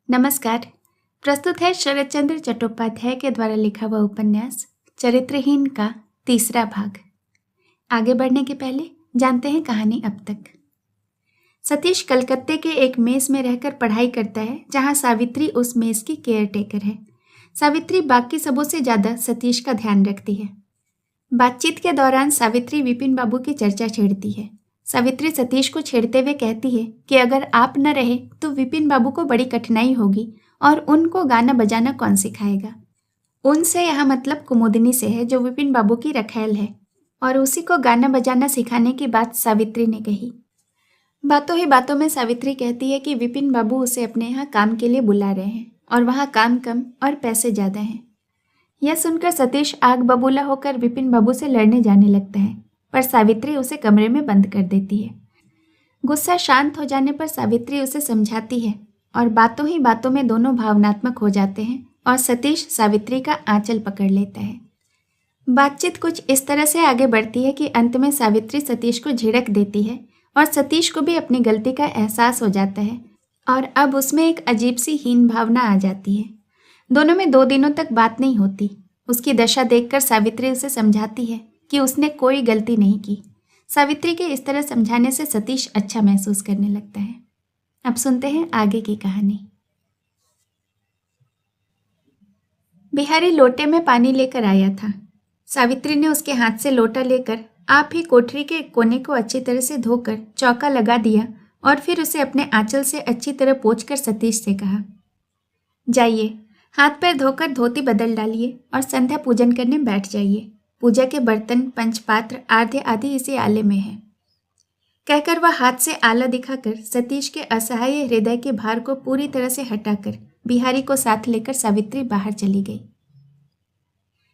नमस्कार। प्रस्तुत है शरद चंद्र चट्टोपाध्याय के द्वारा लिखा हुआ उपन्यास चरित्रहीन का तीसरा भाग। आगे बढ़ने के पहले जानते हैं कहानी अब तक। सतीश कलकत्ते के एक मेस में रहकर पढ़ाई करता है, जहां सावित्री उस मेस की केयर टेकर है। सावित्री बाकी सबों से ज़्यादा सतीश का ध्यान रखती है। बातचीत के दौरान सावित्री विपिन बाबू की चर्चा छेड़ती है। सावित्री सतीश को छेड़ते हुए कहती है कि अगर आप न रहे तो विपिन बाबू को बड़ी कठिनाई होगी और उनको गाना बजाना कौन सिखाएगा। उनसे यह मतलब कुमुदिनी से है, जो विपिन बाबू की रखैल है, और उसी को गाना बजाना सिखाने की बात सावित्री ने कही। बातों ही बातों में सावित्री कहती है कि विपिन बाबू उसे अपने यहाँ काम के लिए बुला रहे हैं और वहाँ काम कम और पैसे ज़्यादा हैं। यह सुनकर सतीश आग बबूला होकर विपिन बाबू से लड़ने जाने लगता है, पर सावित्री उसे कमरे में बंद कर देती है। गुस्सा शांत हो जाने पर सावित्री उसे समझाती है और बातों ही बातों में दोनों भावनात्मक हो जाते हैं और सतीश सावित्री का आंचल पकड़ लेता है। बातचीत कुछ इस तरह से आगे बढ़ती है कि अंत में सावित्री सतीश को झिड़क देती है और सतीश को भी अपनी गलती का एहसास हो जाता है और अब उसमें एक अजीब सी हीन भावना आ जाती है। दोनों में 2 दिनों तक बात नहीं होती। उसकी दशा देखकर सावित्री उसे समझाती है कि उसने कोई गलती नहीं की। सावित्री के इस तरह समझाने से सतीश अच्छा महसूस करने लगता है। अब सुनते हैं आगे की कहानी। बिहारी लोटे में पानी लेकर आया था। सावित्री ने उसके हाथ से लोटा लेकर आप ही कोठरी के कोने को अच्छी तरह से धोकर चौका लगा दिया और फिर उसे अपने आंचल से अच्छी तरह पोंछकर सतीश से कहा, जाइए हाथ पैर धोकर धोती बदल डालिए और संध्या पूजन करने बैठ जाइए। पूजा के बर्तन पंचपात्र आधे आधे इसी आले में है। कहकर वह हाथ से आला दिखाकर सतीश के असहाय हृदय के भार को पूरी तरह से हटाकर बिहारी को साथ लेकर सावित्री बाहर चली गई।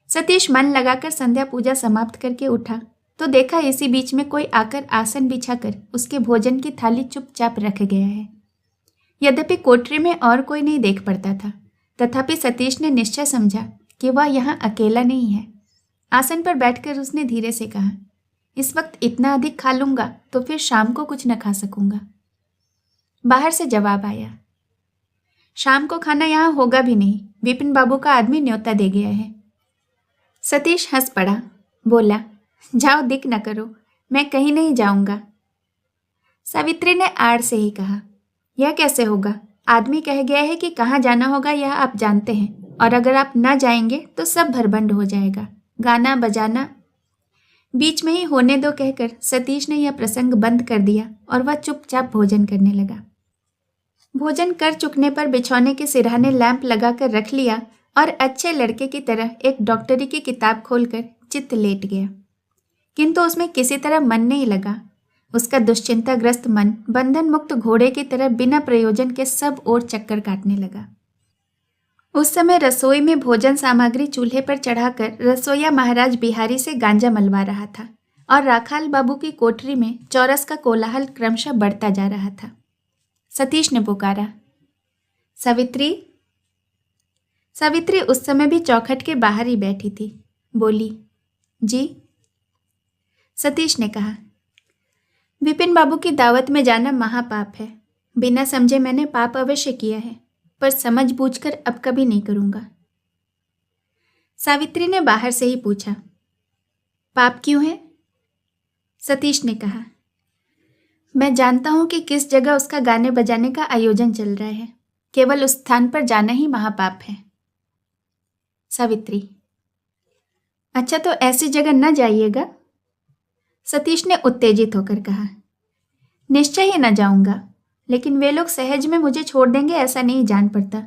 सतीश मन लगाकर संध्या पूजा समाप्त करके उठा तो देखा इसी बीच में कोई आकर आसन बिछाकर उसके भोजन की थाली चुपचाप रख गया है। यद्यपि कोठरी में और कोई नहीं देख पड़ता था, तथापि सतीश ने निश्चय समझा कि वह यहाँ अकेला नहीं है। आसन पर बैठकर उसने धीरे से कहा, इस वक्त इतना अधिक खा लूंगा तो फिर शाम को कुछ न खा सकूंगा। बाहर से जवाब आया, शाम को खाना यहाँ होगा भी नहीं, विपिन बाबू का आदमी न्योता दे गया है। सतीश हंस पड़ा, बोला, जाओ दिक न करो, मैं कहीं नहीं जाऊंगा। सावित्री ने आड़ से ही कहा, यह कैसे होगा? आदमी कह गया है कि कहाँ जाना होगा यह आप जानते हैं, और अगर आप न जाएंगे तो सब भरबंड हो जाएगा। गाना बजाना बीच में ही होने दो कहकर सतीश ने यह प्रसंग बंद कर दिया और वह चुपचाप भोजन करने लगा। भोजन कर चुकने पर बिछौने के सिरहाने लैंप लगाकर रख लिया और अच्छे लड़के की तरह एक डॉक्टरी की किताब खोलकर चित्त लेट गया, किंतु उसमें किसी तरह मन नहीं लगा। उसका दुश्चिंताग्रस्त मन बंधन मुक्त घोड़े की तरह बिना प्रयोजन के सब ओर चक्कर काटने लगा। उस समय रसोई में भोजन सामग्री चूल्हे पर चढ़ाकर रसोइया महाराज बिहारी से गांजा मलवा रहा था और राखाल बाबू की कोठरी में चौरस का कोलाहल क्रमशः बढ़ता जा रहा था। सतीश ने पुकारा, सावित्री। सावित्री उस समय भी चौखट के बाहर ही बैठी थी। बोली, जी। सतीश ने कहा, विपिन बाबू की दावत में जाना महापाप है। बिना समझे मैंने पाप अवश्य किया है, पर समझ बूझकर अब कभी नहीं करूंगा। सावित्री ने बाहर से ही पूछा, पाप क्यों है? सतीश ने कहा, मैं जानता हूं कि किस जगह उसका गाने बजाने का आयोजन चल रहा है। केवल उस स्थान पर जाना ही महापाप है। सावित्री, अच्छा तो ऐसी जगह न जाइएगा। सतीश ने उत्तेजित होकर कहा, निश्चय ही न जाऊंगा, लेकिन वे लोग सहज में मुझे छोड़ देंगे ऐसा नहीं जान पड़ता,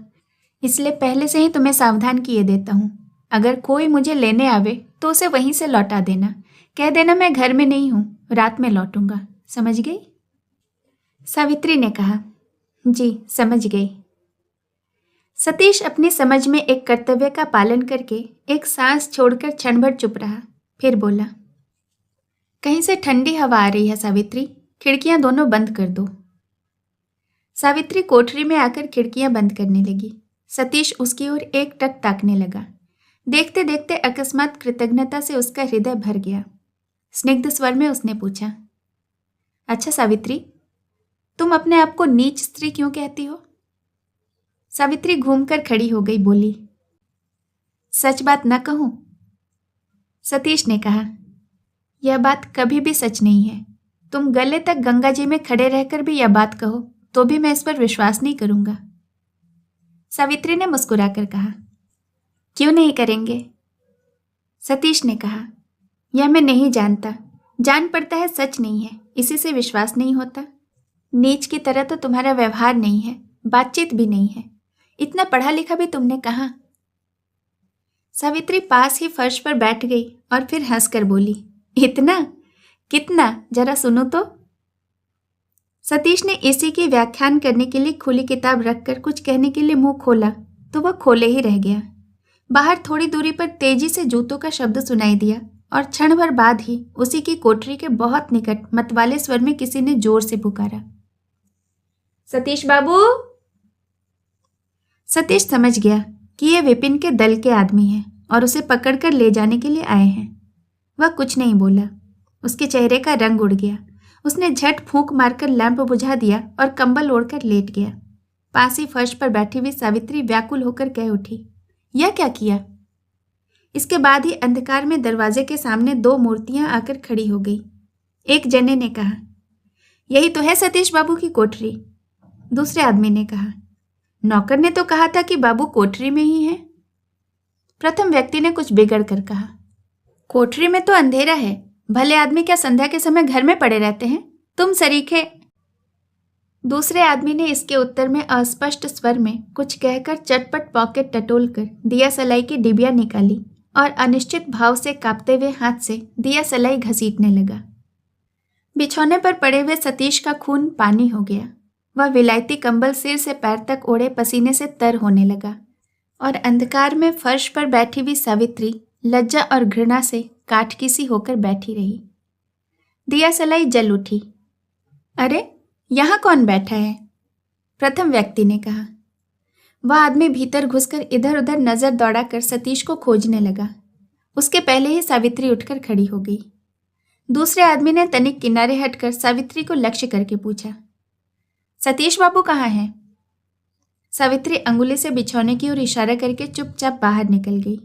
इसलिए पहले से ही तुम्हें सावधान किए देता हूँ। अगर कोई मुझे लेने आवे तो उसे वहीं से लौटा देना। कह देना मैं घर में नहीं हूँ, रात में लौटूंगा। समझ गई? सावित्री ने कहा, जी समझ गई। सतीश अपनी समझ में एक कर्तव्य का पालन करके एक सांस छोड़कर क्षण भर चुप रहा, फिर बोला, कहीं से ठंडी हवा आ रही है सावित्री, खिड़कियां दोनों बंद कर दो। सावित्री कोठरी में आकर खिड़कियां बंद करने लगी। सतीश उसकी ओर एकटक ताकने लगा। देखते देखते अकस्मात कृतज्ञता से उसका हृदय भर गया। स्निग्ध स्वर में उसने पूछा, अच्छा सावित्री, तुम अपने आप को नीच स्त्री क्यों कहती हो? सावित्री घूमकर खड़ी हो गई, बोली, सच बात न कहूं? सतीश ने कहा, यह बात कभी भी सच नहीं है। तुम गले तक गंगा जी में खड़े रहकर भी यह बात कहो तो भी मैं इस पर विश्वास नहीं करूंगा। सावित्री ने मुस्कुराकर कहा, क्यों नहीं करेंगे? सतीश ने कहा, यह मैं नहीं जानता। जान पड़ता है सच नहीं है, इसी से विश्वास नहीं होता। नीच की तरह तो तुम्हारा व्यवहार नहीं है, बातचीत भी नहीं है। इतना पढ़ा लिखा भी तुमने कहा। सावित्री पास ही फर्श पर बैठ गई और फिर हंसकर बोली, इतना? कितना? जरा सुनो तो। सतीश ने इसी की व्याख्यान करने के लिए खुली किताब रखकर कुछ कहने के लिए मुंह खोला तो वह खोले ही रह गया। बाहर थोड़ी दूरी पर तेजी से जूतों का शब्द सुनाई दिया और क्षण भर बाद ही उसी की कोठरी के बहुत निकट मतवाले स्वर में किसी ने जोर से पुकारा, सतीश बाबू। सतीश समझ गया कि ये विपिन के दल के आदमी हैं और उसे पकड़कर ले जाने के लिए आए हैं। वह कुछ नहीं बोला। उसके चेहरे का रंग उड़ गया। उसने झट फूंक मारकर लैंप बुझा दिया और कंबल ओढ़कर लेट गया। पास ही फर्श पर बैठी हुई सावित्री व्याकुल होकर कह उठी, यह क्या किया? इसके बाद ही अंधकार में दरवाजे के सामने दो मूर्तियां आकर खड़ी हो गई। एक जने ने कहा, यही तो है सतीश बाबू की कोठरी। दूसरे आदमी ने कहा, नौकर ने तो कहा था कि बाबू कोठरी में ही हैं। प्रथम व्यक्ति ने कुछ बिगड़ कर कहा, कोठरी में तो अंधेरा है, भले आदमी क्या संध्या के समय घर में पड़े रहते हैं? तुम सरीखे। दूसरे आदमी ने इसके उत्तर में अस्पष्ट स्वर में कुछ कहकर चटपट पॉकेट टटोलकर दिया सलाई की डिबिया निकाली और अनिश्चित भाव से कांपते हुए हाथ से दिया सलाई घसीटने लगा। बिछौने पर पड़े हुए सतीश का खून पानी हो गया। वह विलायती कंबल सिर से पैर तक ओढ़े पसीने से तर होने लगा और अंधकार में फर्श पर बैठी हुई सावित्री लज्जा और घृणा से काटकी सी होकर बैठी रही। दिया सलाई जल उठी। अरे, यहाँ कौन बैठा है? प्रथम व्यक्ति ने कहा। वह आदमी भीतर घुसकर इधर उधर नजर दौड़ाकर सतीश को खोजने लगा। उसके पहले ही सावित्री उठकर खड़ी हो गई। दूसरे आदमी ने तनिक किनारे हटकर सावित्री को लक्ष्य करके पूछा, सतीश बाबू कहाँ हैं? सावित्री अंगुली से बिछौने की ओर इशारा करके चुपचाप बाहर निकल गई।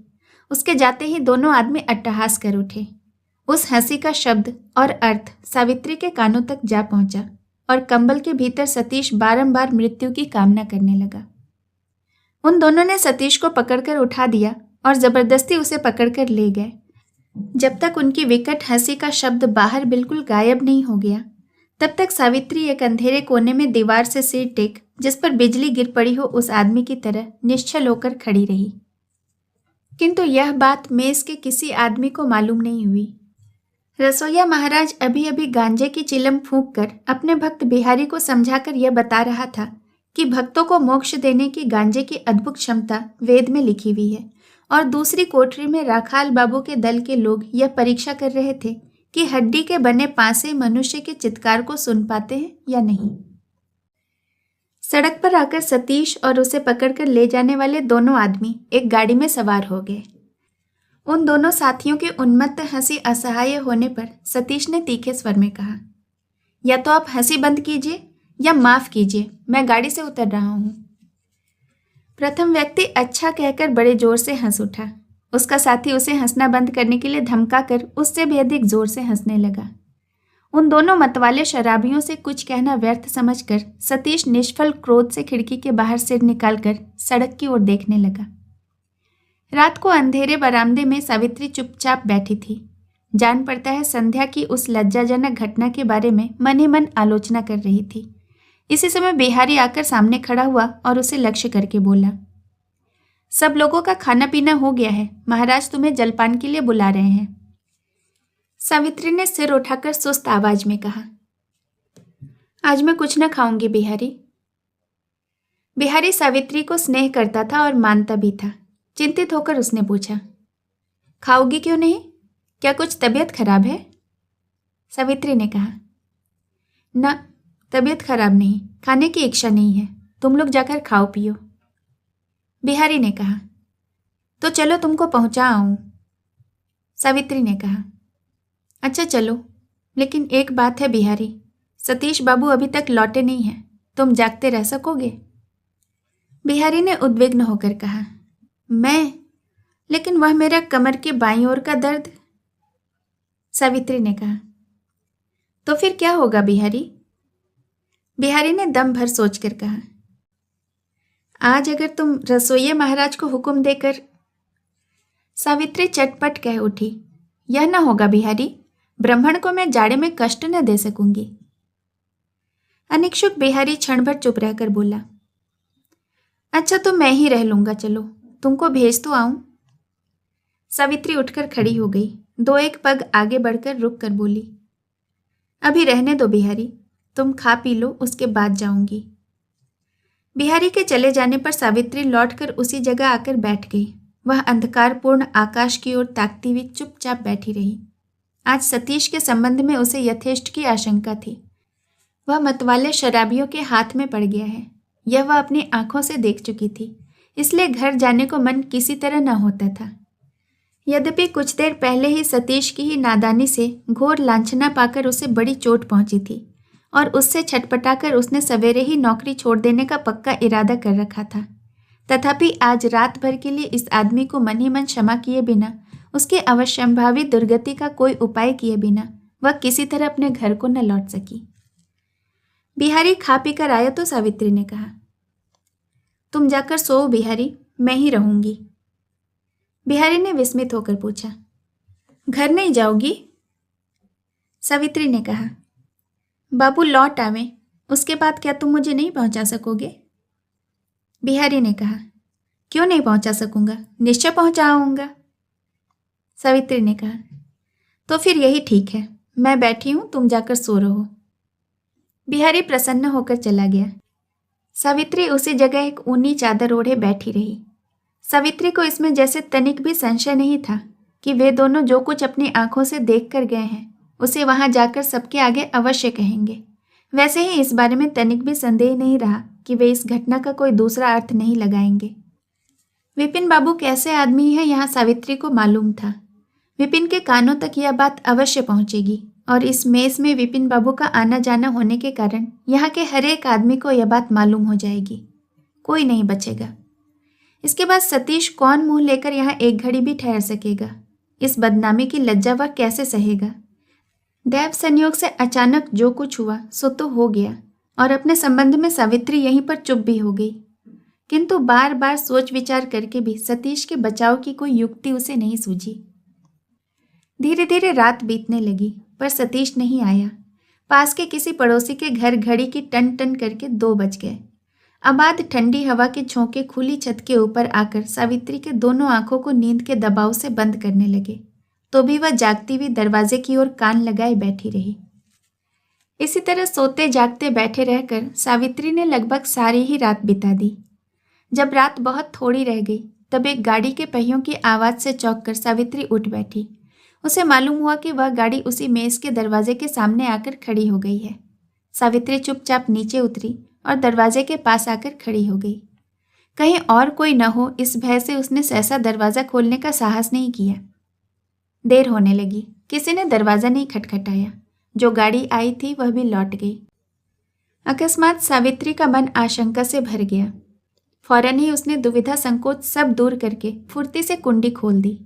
उसके जाते ही दोनों आदमी अट्टहास कर उठे। उस हंसी का शब्द और अर्थ सावित्री के कानों तक जा पहुंचा और कंबल के भीतर सतीश बारंबार मृत्यु की कामना करने लगा। उन दोनों ने सतीश को पकड़कर उठा दिया और जबरदस्ती उसे पकड़कर ले गए। जब तक उनकी विकट हंसी का शब्द बाहर बिल्कुल गायब नहीं हो गया, तब तक सावित्री एक अंधेरे कोने में दीवार से सिर टेक, जिस पर बिजली गिर पड़ी हो, उस आदमी की तरह निश्चल होकर खड़ी रही। किंतु यह बात मेज के किसी आदमी को मालूम नहीं हुई। रसोइया महाराज अभी अभी गांजे की चिलम फूंक कर अपने भक्त बिहारी को समझाकर यह बता रहा था कि भक्तों को मोक्ष देने की गांजे की अद्भुत क्षमता वेद में लिखी हुई है, और दूसरी कोठरी में राखाल बाबू के दल के लोग यह परीक्षा कर रहे थे कि हड्डी के बने पासे मनुष्य के चित्कार को सुन पाते हैं या नहीं। सड़क पर आकर सतीश और उसे पकड़कर ले जाने वाले दोनों आदमी एक गाड़ी में सवार हो गए। उन दोनों साथियों की उन्मत्त हंसी असहाय होने पर सतीश ने तीखे स्वर में कहा, या तो आप हंसी बंद कीजिए या माफ कीजिए, मैं गाड़ी से उतर रहा हूं। प्रथम व्यक्ति अच्छा कहकर बड़े जोर से हंस उठा। उसका साथी उसे हंसना बंद करने के लिए धमकाकर उससे भी अधिक जोर से हंसने लगा। उन दोनों मतवाले शराबियों से कुछ कहना व्यर्थ समझकर सतीश निष्फल क्रोध से खिड़की के बाहर सिर निकालकर सड़क की ओर देखने लगा। रात को अंधेरे बरामदे में सावित्री चुपचाप बैठी थी। जान पड़ता है संध्या की उस लज्जाजनक घटना के बारे में मन ही मन आलोचना कर रही थी। इसी समय बिहारी आकर सामने खड़ा हुआ और उसे लक्ष्य करके बोला, सब लोगों का खाना पीना हो गया है, महाराज तुम्हें जलपान के लिए बुला रहे हैं। सावित्री ने सिर उठाकर सुस्त आवाज में कहा, आज मैं कुछ न खाऊंगी बिहारी। बिहारी सावित्री को स्नेह करता था और मानता भी था। चिंतित होकर उसने पूछा, खाओगी क्यों नहीं? क्या कुछ तबीयत खराब है? सावित्री ने कहा, ना, तबीयत खराब नहीं, खाने की इच्छा नहीं है, तुम लोग जाकर खाओ पियो। बिहारी ने कहा, तो चलो तुमको पहुंचा आऊं। सावित्री ने कहा, अच्छा चलो, लेकिन एक बात है बिहारी, सतीश बाबू अभी तक लौटे नहीं हैं, तुम जागते रह सकोगे? बिहारी ने उद्विग्न होकर कहा। मैं? लेकिन वह मेरा कमर के बाईं ओर का दर्द। सावित्री ने कहा। तो फिर क्या होगा बिहारी? बिहारी ने दम भर सोचकर कहा। आज अगर तुम रसोइये महाराज को हुक्म देकर। सावित्री चटपट कह उठी। यह न होगा बिहारी, ब्राह्मण को मैं जाड़े में कष्ट न दे सकूंगी। अनिक्षुक बिहारी क्षण भर चुप रहकर बोला। अच्छा तो मैं ही रह लूंगा, चलो तुमको भेज तो आऊं। सावित्री उठकर खड़ी हो गई, दो एक पग आगे बढ़कर रुक कर बोली। अभी रहने दो बिहारी, तुम खा पी लो, उसके बाद जाऊंगी। बिहारी के चले जाने पर सावित्री लौटकर उसी जगह आकर बैठ गई। वह अंधकारपूर्ण आकाश की ओर ताकती हुई चुपचाप बैठी रही। आज सतीश के संबंध में उसे यथेष्ट की आशंका थी। वह मतवाले शराबियों के हाथ में पड़ गया है, यह वह अपनी आंखों से देख चुकी थी, इसलिए घर जाने को मन किसी तरह न होता था। यद्यपि कुछ देर पहले ही सतीश की ही नादानी से घोर लांछना पाकर उसे बड़ी चोट पहुंची थी और उससे छटपटाकर उसने सवेरे ही नौकरी छोड़ देने का पक्का इरादा कर रखा था, तथापि आज रात भर के लिए इस आदमी को मन ही मन क्षमा किए बिना, उसकी अवश्यंभावी दुर्गति का कोई उपाय किए बिना वह किसी तरह अपने घर को न लौट सकी। बिहारी खा पी कर आया तो सावित्री ने कहा। तुम जाकर सो बिहारी, मैं ही रहूंगी। बिहारी ने विस्मित होकर पूछा। घर नहीं जाओगी? सावित्री ने कहा। बाबू लौट आवे, उसके बाद क्या तुम मुझे नहीं पहुंचा सकोगे? बिहारी ने कहा। क्यों नहीं पहुंचा सकूंगा, निश्चय पहुंचाऊंगा। सावित्री ने कहा। तो फिर यही ठीक है, मैं बैठी हूं, तुम जाकर सो रहो। बिहारी प्रसन्न होकर चला गया। सावित्री उसी जगह एक ऊनी चादर ओढ़े बैठी रही। सावित्री को इसमें जैसे तनिक भी संशय नहीं था कि वे दोनों जो कुछ अपनी आंखों से देख कर गए हैं उसे वहां जाकर सबके आगे अवश्य कहेंगे। वैसे ही इस बारे में तनिक भी संदेह नहीं रहा कि वे इस घटना का कोई दूसरा अर्थ नहीं लगाएंगे। विपिन बाबू कैसे आदमी है यहाँ सावित्री को मालूम था। विपिन के कानों तक यह बात अवश्य पहुंचेगी और इस मेस में विपिन बाबू का आना जाना होने के कारण यहाँ के हर एक आदमी को यह बात मालूम हो जाएगी। कोई नहीं बचेगा। इसके बाद सतीश कौन मुंह लेकर यहाँ एक घड़ी भी ठहर सकेगा? इस बदनामी की लज्जा वह कैसे सहेगा? दैव संयोग से अचानक जो कुछ हुआ सो तो हो गया और अपने संबंध में सावित्री यहीं पर चुप भी हो गई, किंतु बार बार सोच विचार करके भी सतीश के बचाव की कोई युक्ति उसे नहीं सूझी। धीरे धीरे रात बीतने लगी पर सतीश नहीं आया। पास के किसी पड़ोसी के घर घड़ी की टन टन करके 2 बज गए। आबाद ठंडी हवा के झोंके खुली छत के ऊपर आकर सावित्री के दोनों आंखों को नींद के दबाव से बंद करने लगे, तो भी वह जागती हुई दरवाजे की ओर कान लगाए बैठी रही। इसी तरह सोते जागते बैठे रहकर सावित्री ने लगभग सारी ही रात बिता दी। जब रात बहुत थोड़ी रह गई तब एक गाड़ी के पहियों की आवाज़ से चौंक कर सावित्री उठ बैठी। उसे मालूम हुआ कि वह गाड़ी उसी मेज के दरवाजे के सामने आकर खड़ी हो गई है। सावित्री चुपचाप नीचे उतरी और दरवाजे के पास आकर खड़ी हो गई। कहीं और कोई न हो इस भय से उसने सहसा दरवाज़ा खोलने का साहस नहीं किया। देर होने लगी, किसी ने दरवाज़ा नहीं खटखटाया। जो गाड़ी आई थी वह भी लौट गई। अकस्मात सावित्री का मन आशंका से भर गया। फौरन ही उसने दुविधा संकोच सब दूर करके फुर्ती से कुंडी खोल दी।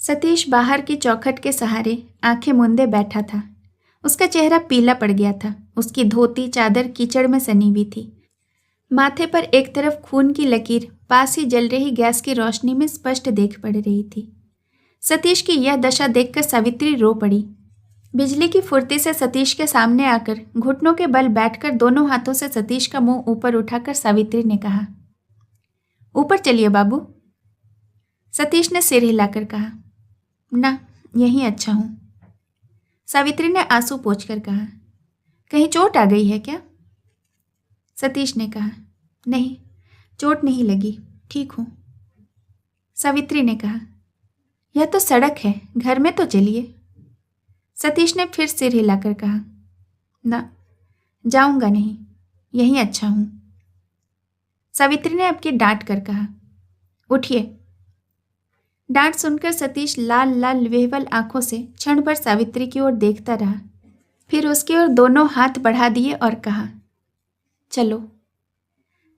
सतीश बाहर की चौखट के सहारे आंखें मूंदे बैठा था। उसका चेहरा पीला पड़ गया था। उसकी धोती चादर कीचड़ में सनी हुई थी। माथे पर एक तरफ खून की लकीर पास ही जल रही गैस की रोशनी में स्पष्ट देख पड़ रही थी। सतीश की यह दशा देखकर सावित्री रो पड़ी। बिजली की फुर्ती से सतीश के सामने आकर घुटनों के बल बैठकर दोनों हाथों से सतीश का मुंह ऊपर उठाकर सावित्री ने कहा, ऊपर चलिए बाबू। सतीश ने सिर हिलाकर कहा, ना, यहीं अच्छा हूं। सावित्री ने आंसू पोंछकर कहा, कहीं चोट आ गई है क्या? सतीश ने कहा, नहीं, चोट नहीं लगी, ठीक हूं। सावित्री ने कहा, यह तो सड़क है, घर में तो चलिए। सतीश ने फिर सिर हिलाकर कहा, ना, जाऊंगा नहीं, यहीं अच्छा हूं। सावित्री ने अब की डांट कर कहा, उठिए। डांट सुनकर सतीश लाल लाल विह्वल आंखों से क्षण भर सावित्री की ओर देखता रहा, फिर उसकी ओर दोनों हाथ बढ़ा दिए और कहा, चलो।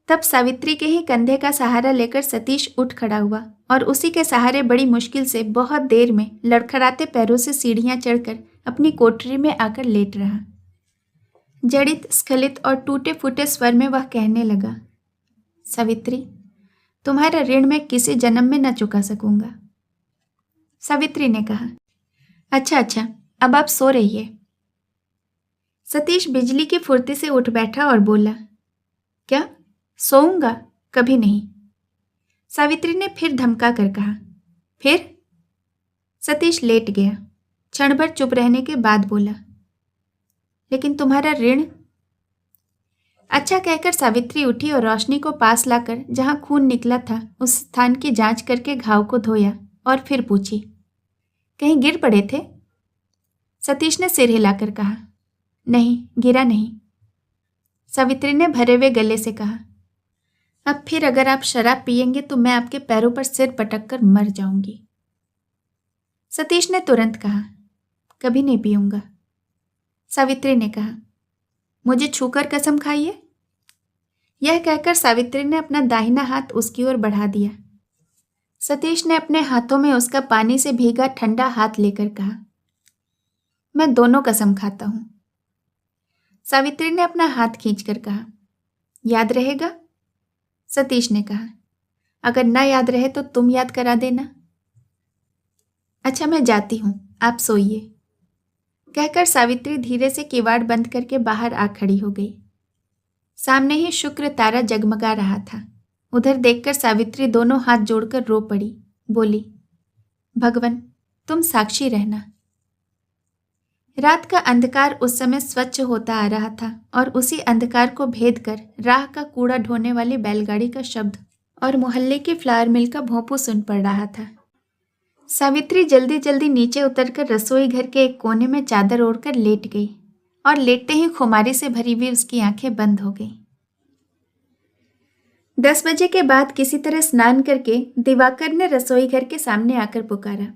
तब सावित्री के ही कंधे का सहारा लेकर सतीश उठ खड़ा हुआ और उसी के सहारे बड़ी मुश्किल से बहुत देर में लड़खड़ाते पैरों से सीढ़ियां चढ़कर अपनी कोठरी में आकर लेट रहा। जड़ित, स्खलित और टूटे फूटे स्वर में वह कहने लगा, सावित्री, तुम्हारा ऋण मैं किसी जन्म में न चुका सकूंगा। सावित्री ने कहा, अच्छा, अब आप सो रहिए। सतीश बिजली की फुर्ती से उठ बैठा और बोला, क्या सोऊंगा? कभी नहीं। सावित्री ने फिर धमका कर कहा, फिर? सतीश लेट गया। क्षण भर चुप रहने के बाद बोला, लेकिन तुम्हारा ऋण। अच्छा कहकर सावित्री उठी और रोशनी को पास लाकर जहां खून निकला था उस स्थान की जांच करके घाव को धोया और फिर पूछी, कहीं गिर पड़े थे? सतीश ने सिर हिलाकर कहा, नहीं, गिरा नहीं। सावित्री ने भरे हुए गले से कहा, अब फिर अगर आप शराब पिएंगे तो मैं आपके पैरों पर सिर पटक कर मर जाऊंगी। सतीश ने तुरंत कहा, कभी नहीं पीऊंगा। सावित्री ने कहा, मुझे छूकर कसम खाइए। यह कहकर सावित्री ने अपना दाहिना हाथ उसकी ओर बढ़ा दिया। सतीश ने अपने हाथों में उसका पानी से भीगा ठंडा हाथ लेकर कहा, मैं दोनों कसम खाता हूं। सावित्री ने अपना हाथ खींचकर कहा, याद रहेगा? सतीश ने कहा, अगर ना याद रहे तो तुम याद करा देना। अच्छा, मैं जाती हूं, आप सोइए। कहकर सावित्री धीरे से किवाड़ बंद करके बाहर आ खड़ी हो गई। सामने ही शुक्र तारा जगमगा रहा था। उधर देखकर सावित्री दोनों हाथ जोड़कर रो पड़ी। बोली, भगवान, तुम साक्षी रहना। रात का अंधकार उस समय स्वच्छ होता आ रहा था और उसी अंधकार को भेद कर राह का कूड़ा ढोने वाली बैलगाड़ी का शब्द और मोहल्ले की फ्लावर मिल का भोंपू सुन पड़ रहा था। सावित्री जल्दी जल्दी नीचे उतरकर रसोई घर के एक कोने में चादर ओढ़कर लेट गई और लेटते ही खुमारी से भरी हुई उसकी आंखें बंद हो गईं। 10 बजे के बाद किसी तरह स्नान करके दिवाकर ने रसोई घर के सामने आकर पुकारा,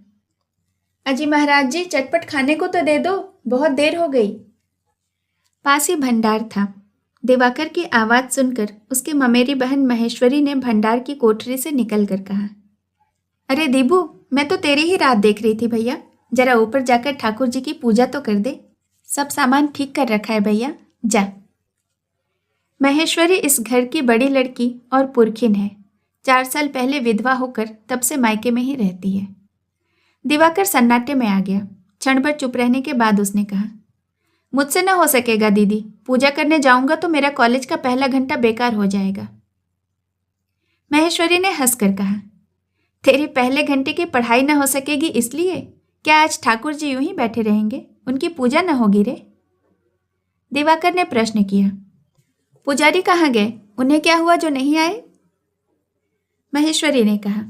अजी महाराज जी, चटपट खाने को तो दे दो, बहुत देर हो गई। पास ही भंडार था। दिवाकर की आवाज सुनकर उसकी ममेरी बहन महेश्वरी ने भंडार की कोठरी से निकलकर कहा, अरे दीबू, मैं तो तेरी ही रात देख रही थी भैया, जरा ऊपर जाकर ठाकुर जी की पूजा तो कर दे। सब सामान ठीक कर रखा है भैया, जा। महेश्वरी इस घर की बड़ी लड़की और पुरखिन है। 4 साल पहले विधवा होकर तब से मायके में ही रहती है। दिवाकर सन्नाटे में आ गया। क्षण भर चुप रहने के बाद उसने कहा, मुझसे न हो सकेगा दीदी, पूजा करने जाऊंगा तो मेरा कॉलेज का पहला घंटा बेकार हो जाएगा। महेश्वरी ने हंसकर कहा, तेरे पहले घंटे की पढ़ाई न हो सकेगी इसलिए? क्या आज ठाकुर जी यूं ही बैठे रहेंगे? उनकी पूजा न होगी रे? दिवाकर ने प्रश्न किया। पुजारी कहाँ गए? उन्हें क्या हुआ जो नहीं आए? महेश्वरी ने कहा,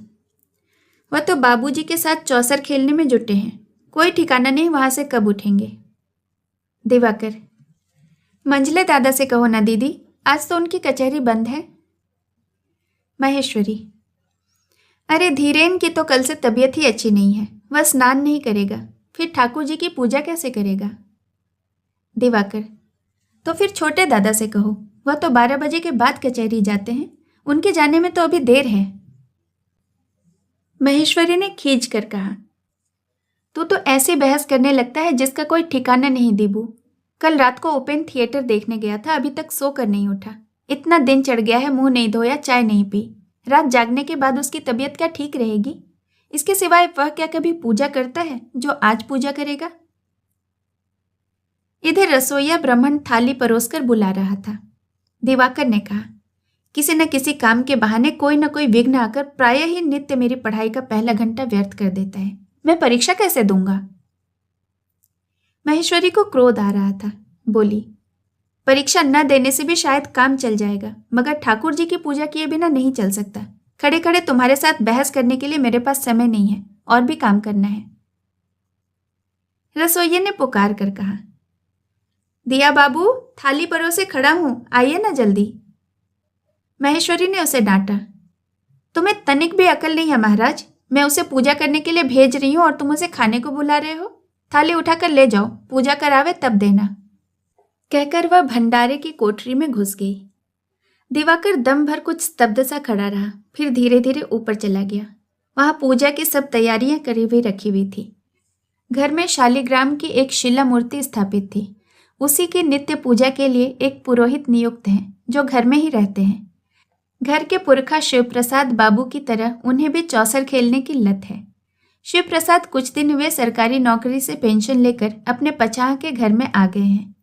वह तो बाबूजी के साथ चौसर खेलने में जुटे हैं, कोई ठिकाना नहीं वहां से कब उठेंगे। दिवाकर, मंझले दादा से कहो ना दीदी, आज तो उनकी कचहरी बंद है। महेश्वरी, अरे धीरेन की तो कल से तबीयत ही अच्छी नहीं है, वह स्नान नहीं करेगा, फिर ठाकुर जी की पूजा कैसे करेगा? दिवाकर, तो फिर छोटे दादा से कहो, वह तो 12 बजे के बाद कचहरी जाते हैं, उनके जाने में तो अभी देर है। महेश्वरी ने खींच कर कहा, तू तो ऐसी बहस करने लगता है जिसका कोई ठिकाना नहीं दीबू। कल रात को ओपन थिएटर देखने गया था, अभी तक सो कर नहीं उठा। इतना दिन चढ़ गया है, मुंह नहीं धोया, चाय नहीं पी। रात जागने के बाद उसकी तबीयत क्या ठीक रहेगी? इसके सिवाय वह क्या कभी पूजा करता है जो आज पूजा करेगा? इधर रसोइया ब्राह्मण थाली परोसकर बुला रहा था। दिवाकर ने कहा, किसी न किसी काम के बहाने कोई न कोई विघ्न आकर प्रायः ही नित्य मेरी पढ़ाई का पहला घंटा व्यर्थ कर देता है। मैं परीक्षा कैसे दूंगा? महेश्वरी को क्रोध आ रहा था। बोली, परीक्षा न देने से भी शायद काम चल जाएगा, मगर ठाकुर जी की पूजा किए बिना नहीं चल सकता। खड़े खड़े तुम्हारे साथ बहस करने के लिए मेरे पास समय नहीं है, और भी काम करना है। रसोइये ने पुकार कर कहा, दिया बाबू, थाली परोसे खड़ा हूं, आइए ना जल्दी। महेश्वरी ने उसे डांटा, तुम्हें तनिक भी अकल नहीं है महाराज, मैं उसे पूजा करने के लिए भेज रही हूं और तुम उसे खाने को बुला रहे हो। थाली उठाकर ले जाओ, पूजा करावे तब देना। कहकर वह भंडारे की कोठरी में घुस गई। दिवाकर दम भर कुछ स्तब्ध सा खड़ा रहा, फिर धीरे धीरे ऊपर चला गया। वहां पूजा की सब तैयारियां करी हुई रखी हुई थी। घर में शालिग्राम की एक शिला मूर्ति स्थापित थी। उसी की नित्य पूजा के लिए एक पुरोहित नियुक्त हैं जो घर में ही रहते हैं। घर के पुरखा शिवप्रसाद बाबू की तरह उन्हें भी चौसर खेलने की लत है। शिवप्रसाद कुछ दिन हुए सरकारी नौकरी से पेंशन लेकर अपने पचाह के घर में आ गए हैं।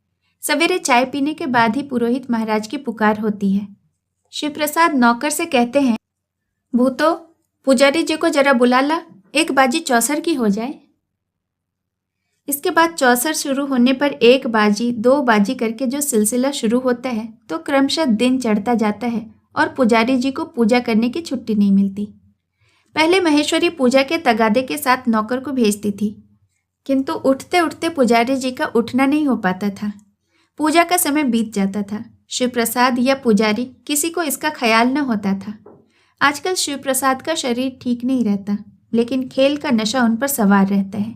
सवेरे चाय पीने के बाद ही पुरोहित महाराज की पुकार होती है। शिवप्रसाद नौकर से कहते हैं, भूतो, पुजारी जी को जरा बुला ला, एक बाजी चौसर की हो जाए। इसके बाद चौसर शुरू होने पर एक बाजी दो बाजी करके जो सिलसिला शुरू होता है तो क्रमशः दिन चढ़ता जाता है और पुजारी जी को पूजा करने की छुट्टी नहीं मिलती। पहले महेश्वरी पूजा के तगादे के साथ नौकर को भेजती थी, किंतु उठते उठते पुजारी जी का उठना नहीं हो पाता था। पूजा का समय बीत जाता था। शिवप्रसाद या पुजारी किसी को इसका ख्याल न होता था। आजकल शिवप्रसाद का शरीर ठीक नहीं रहता, लेकिन खेल का नशा उन पर सवार रहता है।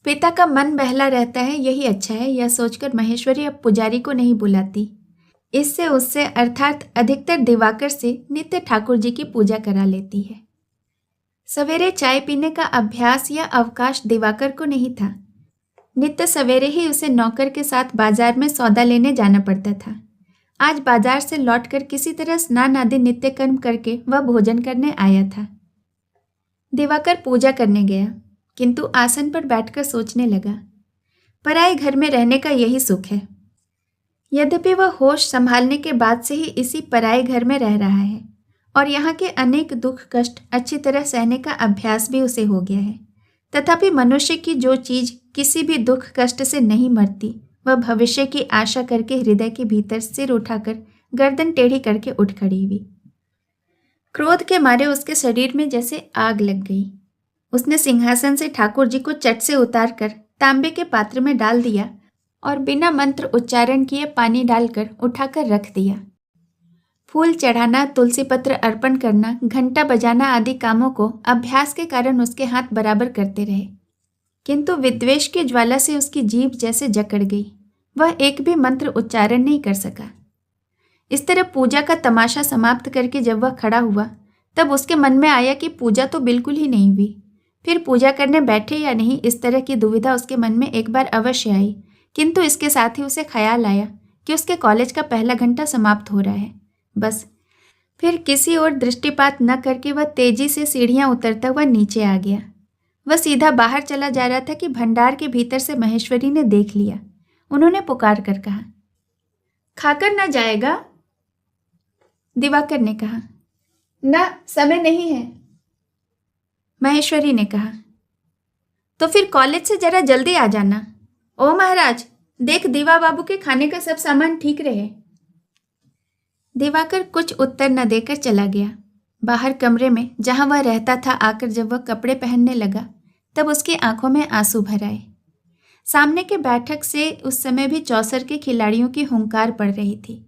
पिता का मन बहला रहता है, यही अच्छा है, यह सोचकर महेश्वरी अब पुजारी को नहीं बुलाती। इससे उससे अर्थात अधिकतर दिवाकर से नित्य ठाकुर जी की पूजा करा लेती है। सवेरे चाय पीने का अभ्यास या अवकाश दिवाकर को नहीं था। नित्य सवेरे ही उसे नौकर के साथ बाजार में सौदा लेने जाना पड़ता था। आज बाजार से लौटकर किसी तरह स्नान आदि नित्य कर्म करके वह भोजन करने आया था। दिवाकर पूजा करने गया, किंतु आसन पर बैठकर सोचने लगा। पराए घर में रहने का यही सुख है। यद्यपि वह होश संभालने के बाद से ही इसी पराए घर में रह रहा है और यहाँ के अनेक दुख कष्ट अच्छी तरह सहने का अभ्यास भी उसे हो गया है, तथापि मनुष्य की जो चीज किसी भी दुख कष्ट से नहीं मरती, वह भविष्य की आशा करके हृदय के भीतर सिर उठाकर गर्दन टेढ़ी करके उठ खड़ी हुई। क्रोध के मारे उसके शरीर में जैसे आग लग गई। उसने सिंहासन से ठाकुर जी को चट से उतारकर तांबे के पात्र में डाल दिया और बिना मंत्र उच्चारण किए पानी डालकर उठाकर रख दिया। फूल चढ़ाना, तुलसी पत्र अर्पण करना, घंटा बजाना आदि कामों को अभ्यास के कारण उसके हाथ बराबर करते रहे, किंतु विद्वेष की ज्वाला से उसकी जीभ जैसे जकड़ गई। वह एक भी मंत्र उच्चारण नहीं कर सका। इस तरह पूजा का तमाशा समाप्त करके जब वह खड़ा हुआ, तब उसके मन में आया कि पूजा तो बिल्कुल ही नहीं हुई। फिर पूजा करने बैठे या नहीं, इस तरह की दुविधा उसके मन में एक बार अवश्य आई, किंतु इसके साथ ही उसे ख्याल आया कि उसके कॉलेज का पहला घंटा समाप्त हो रहा है। बस फिर किसी और दृष्टिपात न करके वह तेजी से सीढ़ियां उतरता हुआ नीचे आ गया। वह सीधा बाहर चला जा रहा था कि भंडार के भीतर से महेश्वरी ने देख लिया। उन्होंने पुकार कर कहा, खाकर न जाएगा? दिवाकर ने कहा, ना, समय नहीं है। महेश्वरी ने कहा, तो फिर कॉलेज से जरा जल्दी आ जाना। ओ महाराज, देख दीवा बाबू के खाने का सब सामान ठीक रहे। दिवाकर कुछ उत्तर न देकर चला गया। बाहर कमरे में जहां वह रहता था आकर जब वह कपड़े पहनने लगा, तब उसकी आंखों में आंसू भर आए। सामने के बैठक से उस समय भी चौसर के खिलाड़ियों की हुंकार पड़ रही थी।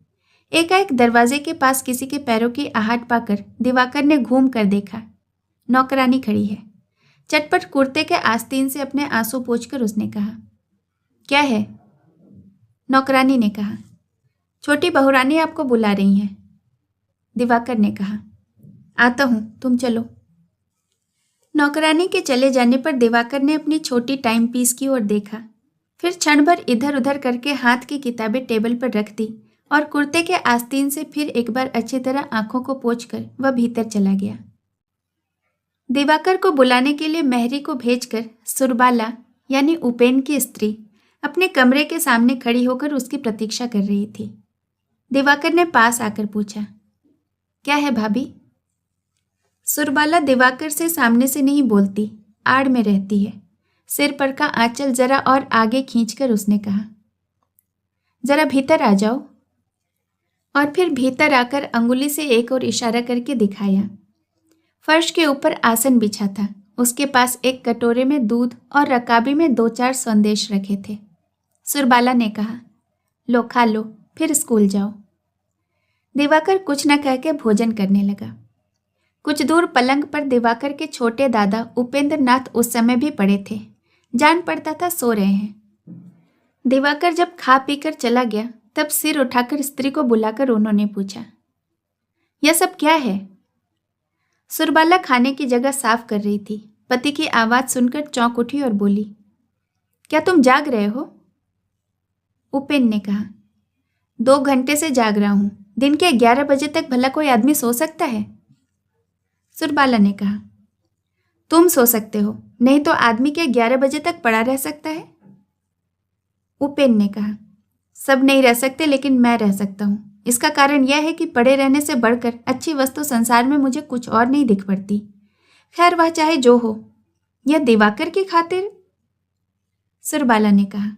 एकाएक दरवाजे के पास किसी के पैरों की आहट पाकर दिवाकर ने घूम कर देखा। नौकरानी खड़ी है। चटपट कुर्ते के आस्तीन से अपने आंसू पोंछकर उसने कहा, क्या है? नौकरानी ने कहा, छोटी बहुरानी आपको बुला रही हैं। दिवाकर ने कहा, आता हूं, तुम चलो। नौकरानी के चले जाने पर दिवाकर ने अपनी छोटी टाइम पीस की ओर देखा, फिर क्षण भर इधर उधर करके हाथ की किताबें टेबल पर रख दी और कुर्ते के आस्तीन से फिर एक बार अच्छी तरह आंखों को पोंछकर वह भीतर चला गया। दिवाकर को बुलाने के लिए मेहरी को भेजकर सुरबाला यानी उपेन की स्त्री अपने कमरे के सामने खड़ी होकर उसकी प्रतीक्षा कर रही थी। दिवाकर ने पास आकर पूछा, क्या है भाभी? सुरबाला दिवाकर से सामने से नहीं बोलती, आड़ में रहती है। सिर पर का आंचल जरा और आगे खींचकर उसने कहा, जरा भीतर आ जाओ। और फिर भीतर आकर अंगुली से एक और इशारा करके दिखाया। फर्श के ऊपर आसन बिछा था। उसके पास एक कटोरे में दूध और रकाबी में 2-4 संदेश रखे थे। सुरबाला ने कहा, लो खा लो, फिर स्कूल जाओ। दिवाकर कुछ न कह के भोजन करने लगा। कुछ दूर पलंग पर दिवाकर के छोटे दादा उपेंद्र नाथ उस समय भी पड़े थे। जान पड़ता था सो रहे हैं। दिवाकर जब खा पीकर चला गया, तब सिर उठाकर स्त्री को बुलाकर उन्होंने पूछा, यह सब क्या है? सुरबाला खाने की जगह साफ कर रही थी। पति की आवाज सुनकर चौंक उठी और बोली, क्या तुम जाग रहे हो? उपेन ने कहा, 2 घंटे से जाग रहा हूं। दिन के 11 बजे तक भला कोई आदमी सो सकता है? सुरबाला ने कहा, तुम सो सकते हो, नहीं तो आदमी के 11 बजे तक पड़ा रह सकता है? उपेन ने कहा, सब नहीं रह सकते, लेकिन मैं रह सकता हूं। इसका कारण यह है कि पड़े रहने से बढ़कर अच्छी वस्तु संसार में मुझे कुछ और नहीं दिख पड़ती। खैर, वह चाहे जो हो। यह दिवाकर की खातिर? सुरबाला ने कहा,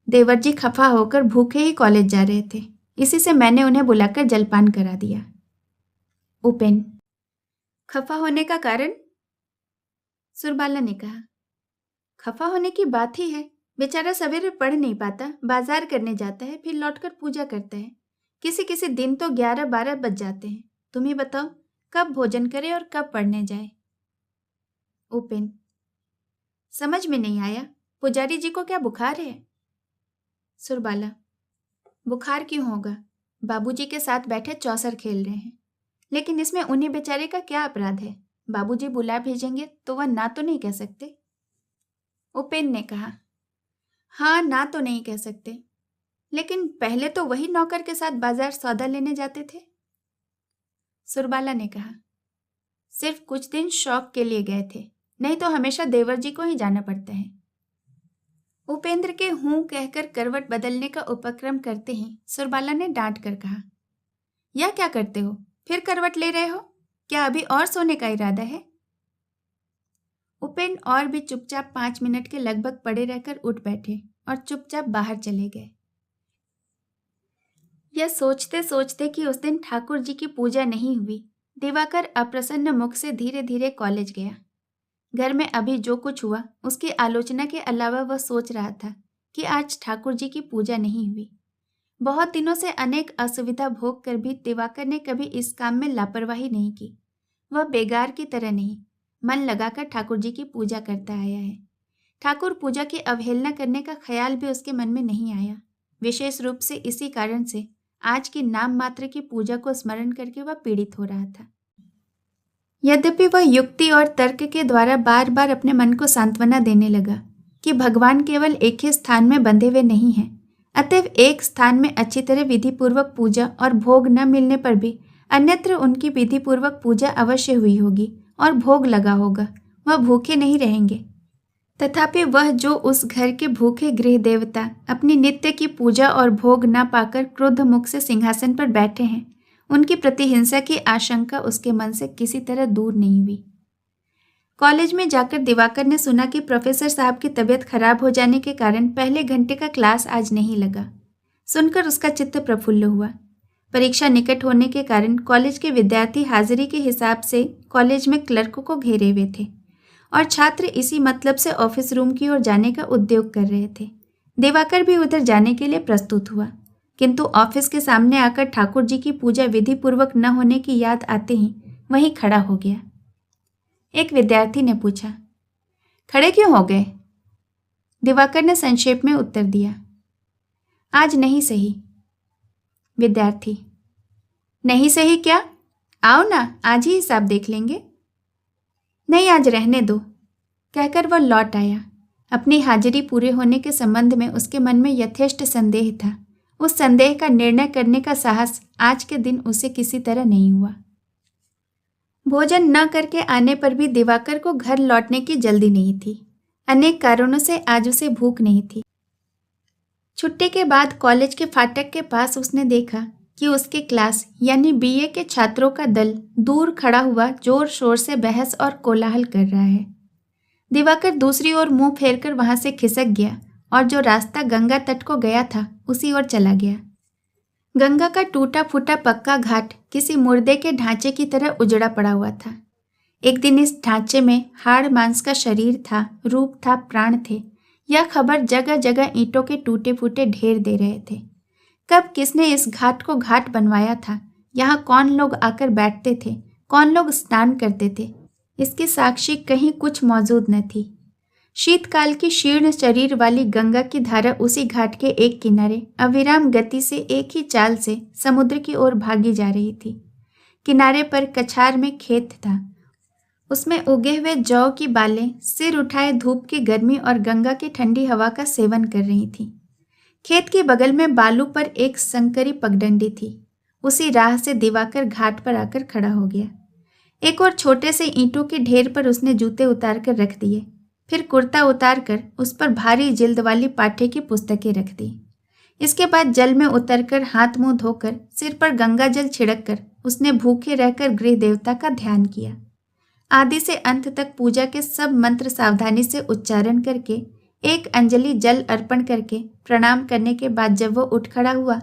देवर जी खफा होकर भूखे ही कॉलेज जा रहे थे, इसी से मैंने उन्हें बुलाकर जलपान करा दिया। उपेन, खफा होने का कारण? सुरबाला ने कहा, खफा होने की बात ही है। बेचारा सवेरे पढ़ नहीं पाता, बाजार करने जाता है, फिर लौटकर पूजा करता है। किसी किसी दिन तो 11-12 बज जाते हैं। तुम ही बताओ, कब भोजन करे और कब पढ़ने जाए? उपेन, समझ में नहीं आया। पुजारी जी को क्या बुखार है? सुरबाला, बुखार क्यों होगा? बाबूजी के साथ बैठे चौसर खेल रहे हैं। लेकिन इसमें उन्हें बेचारे का क्या अपराध है? बाबूजी बुला भेजेंगे तो वह ना तो नहीं कह सकते। उपेन ने कहा, हाँ, ना तो नहीं कह सकते, लेकिन पहले तो वही नौकर के साथ बाजार सौदा लेने जाते थे। सुरबाला ने कहा, सिर्फ कुछ दिन शौक के लिए गए थे, नहीं तो हमेशा देवर जी को ही जाना पड़ता है। उपेंद्र के हूं कहकर करवट बदलने का उपक्रम करते ही सुरबाला ने डांट कर कहा, यह क्या करते हो? फिर करवट ले रहे हो? क्या अभी और सोने का इरादा है? उपेन और भी चुपचाप 5 मिनट के लगभग पड़े रहकर उठ बैठे और चुपचाप बाहर चले गए। यह सोचते सोचते कि उस दिन ठाकुर जी की पूजा नहीं हुई, दिवाकर अप्रसन्न मुख से धीरे धीरे कॉलेज गया। घर में अभी जो कुछ हुआ उसकी आलोचना के अलावा वह सोच रहा था कि आज ठाकुर जी की पूजा नहीं हुई। बहुत दिनों से अनेक असुविधा भोग कर भी दिवाकर ने कभी इस काम में लापरवाही नहीं की। वह बेगार की तरह नहीं, मन लगाकर ठाकुर जी की पूजा करता आया है। ठाकुर पूजा की अवहेलना करने का ख्याल भी उसके मन में नहीं आया। विशेष रूप से इसी कारण से आज की नाम मात्र की पूजा को स्मरण करके वह पीड़ित हो रहा था। यद्यपि वह युक्ति और तर्क के द्वारा बार बार अपने मन को सांत्वना देने लगा कि भगवान केवल एक ही स्थान में बंधे हुए नहीं हैं, अतएव एक स्थान में अच्छी तरह विधिपूर्वक पूजा और भोग न मिलने पर भी अन्यत्र उनकी विधिपूर्वक पूजा अवश्य हुई होगी और भोग लगा होगा, वह भूखे नहीं रहेंगे। तथापि वह जो उस घर के भूखे गृह देवता अपनी नित्य की पूजा और भोग न पाकर क्रुद्ध मुख से सिंहासन पर बैठे हैं, उनकी प्रतिहिंसा की आशंका उसके मन से किसी तरह दूर नहीं हुई। कॉलेज में जाकर दिवाकर ने सुना कि प्रोफेसर साहब की तबीयत खराब हो जाने के कारण पहले घंटे का क्लास आज नहीं लगा। सुनकर उसका चित्त प्रफुल्ल हुआ। परीक्षा निकट होने के कारण कॉलेज के विद्यार्थी हाजिरी के हिसाब से कॉलेज में क्लर्क को घेरे हुए थे और छात्र इसी मतलब से ऑफिस रूम की ओर जाने का उद्योग कर रहे थे। दिवाकर भी उधर जाने के लिए प्रस्तुत हुआ, किंतु ऑफिस के सामने आकर ठाकुर जी की पूजा विधि पूर्वक न होने की याद आते ही वहीं खड़ा हो गया। एक विद्यार्थी ने पूछा, खड़े क्यों हो गए? दिवाकर ने संक्षेप में उत्तर दिया, आज नहीं सही। विद्यार्थी, नहीं सही क्या? आओ ना, आज ही हिसाब देख लेंगे। नहीं, आज रहने दो, कहकर वह लौट आया। अपनी हाजिरी पूरे होने के संबंध में उसके मन में यथेष्ट संदेह था। उस संदेह का निर्णय करने का साहस आज के दिन उसे किसी तरह नहीं हुआ। भोजन न करके आने पर भी दिवाकर को घर लौटने की जल्दी नहीं थी। अनेक कारणों से आज उसे भूख नहीं थी। छुट्टी के बाद कॉलेज के फाटक के पास उसने देखा कि उसके क्लास यानी बीए के छात्रों का दल दूर खड़ा हुआ जोर शोर से बहस और कोलाहल कर रहा है। दिवाकर दूसरी ओर मुंह फेरकर वहां से खिसक गया और जो रास्ता गंगा तट को गया था उसी ओर चला गया। गंगा का टूटा फूटा पक्का घाट किसी मुर्दे के ढांचे की तरह उजड़ा पड़ा हुआ था। एक दिन इस ढांचे में हाड़ मांस का शरीर था, रूप था, प्राण थे। यह खबर जगह जगह ईंटों के टूटे फूटे ढेर दे रहे थे। कब किसने इस घाट को घाट बनवाया था, यहाँ कौन लोग आकर बैठते थे, कौन लोग स्नान करते थे, इसकी साक्षी कहीं कुछ मौजूद न थी। शीतकाल की शीर्ण शरीर वाली गंगा की धारा उसी घाट के एक किनारे अविराम गति से एक ही चाल से समुद्र की ओर भागी जा रही थी। किनारे पर कछार में खेत था। उसमें उगे हुए जौ की बालें सिर उठाए धूप की गर्मी और गंगा की ठंडी हवा का सेवन कर रही थीं। खेत के बगल में बालू पर एक संकरी पगडंडी थी। उसी राह से दिवाकर घाट पर आकर खड़ा हो गया। एक और छोटे से ईंटों के ढेर पर उसने जूते उतार कर रख दिए। फिर कुर्ता उतार कर उस पर भारी जिल्द वाली पाठ्य की पुस्तकें रख दी। इसके बाद जल में उतरकर हाथ मुंह धोकर सिर पर गंगा जल छिड़क कर उसने भूखे रहकर गृह देवता का ध्यान किया। आदि से अंत तक पूजा के सब मंत्र सावधानी से उच्चारण करके एक अंजलि जल अर्पण करके प्रणाम करने के बाद जब वो उठ खड़ा हुआ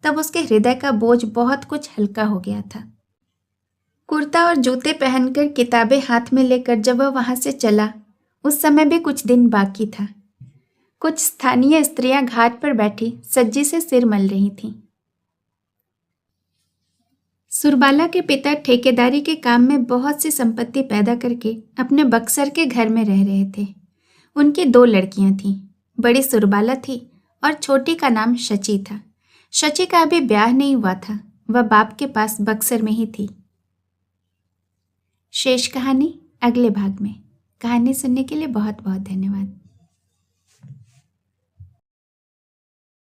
तब उसके हृदय का बोझ बहुत कुछ हल्का हो गया था। कुर्ता और जूते पहनकर किताबें हाथ में लेकर जब वह वहां से चला, उस समय भी कुछ दिन बाकी था। कुछ स्थानीय स्त्रियां घाट पर बैठी सज्जी से सिर मल रही थीं। सुरबाला के पिता ठेकेदारी के काम में बहुत सी संपत्ति पैदा करके अपने बक्सर के घर में रह रहे थे। उनकी 2 लड़कियां थीं। बड़ी सुरबाला थी और छोटी का नाम शची था। शची का अभी ब्याह नहीं हुआ था, वह बाप के पास बक्सर में ही थी। शेष कहानी अगले भाग में। कहानी सुनने के लिए बहुत बहुत धन्यवाद।